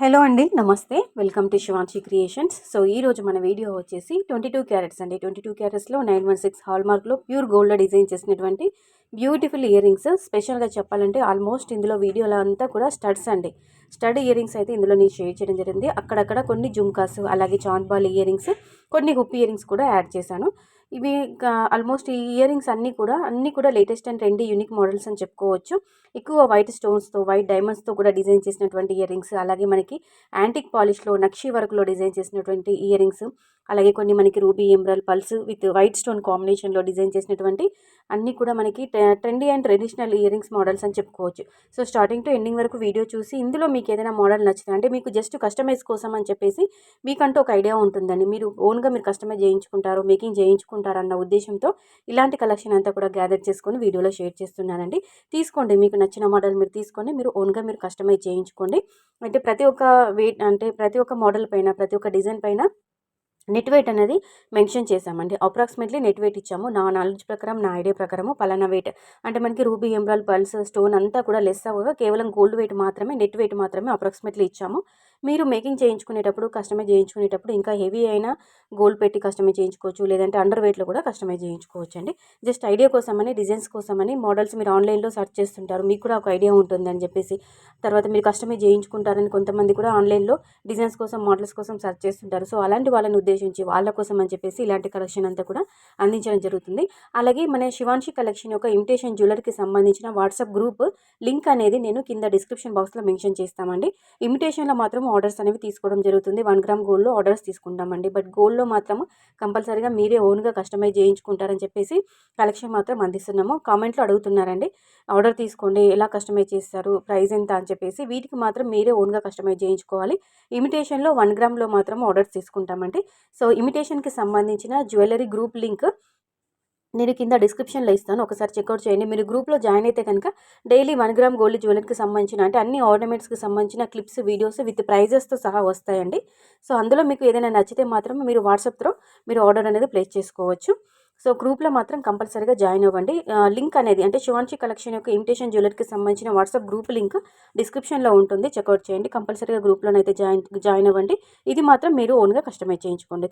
Hello అండి, నమస్తే. Welcome to Shivanshi creations. So ఈరోజు మన వీడియో వచ్చేసి 22 క్యారెట్స్ అండి. 22 క్యారెట్స్లో 916 హాల్మార్క్లో ప్యూర్ గోల్డ్లో డిజైన్ చేసినటువంటి బ్యూటిఫుల్ ఇయర్ రింగ్స్. స్పెషల్గా చెప్పాలంటే ఆల్మోస్ట్ ఇందులో వీడియోలో అంతా కూడా స్టడ్స్ అండి. స్టడ్ ఇయర్ రింగ్స్ అయితే ఇందులో నేను షేర్ చేయడం జరిగింది. అక్కడక్కడ కొన్ని జుమ్కాస్, అలాగే చాంద్బాల్ ఇయర్ రింగ్స్, కొన్ని హుప్ ఇయర్ రింగ్స్ కూడా యాడ్ చేశాను. ఇవి ఆల్మోస్ట్ ఈ ఇయర్ రింగ్స్ అన్నీ కూడా latest and trendy unique models అని చెప్పుకోవచ్చు. ఎక్కువ వైట్ స్టోన్స్తో, వైట్ డైమండ్స్తో కూడా డిజైన్ చేసినటువంటి ఇయర్ రింగ్స్, అలాగే మనకి యాంటిక్ పాలిష్లో, నక్షి వర్క్లో డిజైన్ చేసినటువంటి ఇయర్ రింగ్స్, అలాగే కొన్ని మనకి ruby emerald pulse with white stone కాంబినేషన్లో డిజైన్ చేసినటువంటి అన్నీ కూడా మనకి trendy and traditional ear rings models అని చెప్పుకోవచ్చు. సో స్టార్టింగ్ టు ఎండింగ్ వరకు వీడియో చూసి ఇందులో మీకు ఏదైనా మోడల్ నచ్చితే, అంటే మీకు జస్ట్ కస్టమైజ్ కోసం అని చెప్పేసి మీకంటూ ఒక ఐడియా ఉంటుందండి. మీరు ఓన్గా మీరు కస్టమైజ్ చేయించుకుంటారు, మేకింగ్ చేయించుకుంటారు అన్న ఉద్దేశంతో ఇలాంటి కలెక్షన్ అంతా కూడా గ్యాదర్ చేసుకొని వీడియోలో షేర్ చేస్తున్నానండి. తీసుకోండి, మీకు నచ్చిన మోడల్ మీరు తీసుకొని మీరు ఓన్గా మీరు కస్టమైజ్ చేయించుకోండి. అంటే ప్రతి ఒక్క మోడల్ పైన, ప్రతి ఒక్క డిజైన్ పైన నెట్ వెయిట్ అనేది మెన్షన్ చేసామండి. అప్రాక్సిమేట్లీ నెట్ వెయిట్ ఇచ్చాము. నా నాలెడ్జ్ ప్రకారం, నా ఐడియా ప్రకారము పలానా వెయిట్ అంటే మనకి రూబీ ఎమరాల్డ్ పల్స్ స్టోన్ అంతా కూడా లెస్ అవ్వగా కేవలం గోల్డ్ వెయిట్ మాత్రమే, నెట్ వెయిట్ మాత్రమే అప్రాక్సిమేట్లీ ఇచ్చాము. మీరు మేకింగ్ చేయించుకునేటప్పుడు, కస్టమైజ్ చేయించుకునేటప్పుడు ఇంకా హెవీ అయినా గోల్డ్ పెట్టి కస్టమైజ్ చేయించుకోవచ్చు, లేదంటే అండర్ వెయిట్లో కూడా కస్టమైజ్ చేయించుకోవచ్చు అండి. జస్ట్ ఐడియా కోసమని, డిజైన్స్ కోసమని మోడల్స్ మీరు ఆన్లైన్లో సెర్చ్ చేస్తుంటారు, మీకు కూడా ఒక ఐడియా ఉంటుందని చెప్పేసి. తర్వాత మీరు కస్టమైజ్ చేయించుకుంటారని కొంతమంది కూడా ఆన్లైన్లో డిజైన్స్ కోసం, మోడల్స్ కోసం సెర్చ్ చేస్తుంటారు. సో అలాంటి వాళ్ళని ఉద్దేశించి వాళ్ళ కోసం అని చెప్పేసి ఇలాంటి కలెక్షన్ అంతా కూడా అందించడం జరుగుతుంది. అలాగే మన శివాంశి కలెక్షన్ యొక్క ఇమిటేషన్ జ్యువెలరీకి సంబంధించిన వాట్సాప్ గ్రూప్ లింక్ అనేది నేను కింద డిస్క్రిప్షన్ బాక్స్లో మెన్షన్ చేస్తామండి. ఇమిటేషన్లో మాత్రం ఆర్డర్స్ అనేవి తీసుకోవడం జరుగుతుంది. 1 గ్రామ్ గోల్డ్లో ఆర్డర్స్ తీసుకుంటామండి. బట్ గోల్డ్లో మాత్రం కంపల్సరీగా మీరే ఓన్గా కస్టమైజ్ చేయించుకుంటారని చెప్పేసి కలెక్షన్ మాత్రం అందిస్తున్నాము. కామెంట్లో అడుగుతున్నారండి, ఆర్డర్ తీసుకోండి, ఎలా కస్టమైజ్ చేస్తారు, ప్రైస్ ఎంత అని చెప్పేసి. వీటికి మాత్రం మీరే ఓన్గా కస్టమైజ్ చేయించుకోవాలి. ఇమిటేషన్లో 1 గ్రామ్లో మాత్రం ఆర్డర్స్ తీసుకుంటామండి. సో ఇమిటేషన్కి సంబంధించిన జ్యువెలరీ గ్రూప్ లింక్ నేను కింద డిస్క్రిప్షన్లో ఇస్తాను, ఒకసారి చెక్అవుట్ చేయండి. మీరు గ్రూప్లో జాయిన్ అయితే కనుక డైలీ 1 గ్రామ్ గోల్డ్ జ్యువెలరీకి సంబంధించిన, అంటే అన్ని ఆర్నమెంట్స్కి సంబంధించిన క్లిప్స్, వీడియోస్ విత్ ప్రైజెస్తో సహా వస్తాయండి. సో అందులో మీకు ఏదైనా నచ్చితే మాత్రం మీరు వాట్సాప్లో మీరు ఆర్డర్ అనేది ప్లేస్ చేసుకోవచ్చు. సో గ్రూప్లో మాత్రం కంపల్సరీగా జాయిన్ అవ్వండి. లింక్ అనేది అంటే శివాంశి కలెక్షన్ యొక్క ఇమిటేషన్ జ్యువెలరీకి సంబంధించిన వాట్సాప్ గ్రూప్ లింక్ డిస్క్రిప్షన్లో ఉంటుంది, చెక్అవుట్ చేయండి. కంపల్సరీగా గ్రూప్లోనైతే జాయిన్ అవ్వండి. ఇది మాత్రం మీరు ఓన్గా కస్టమైజ్ చేయించుకోండి.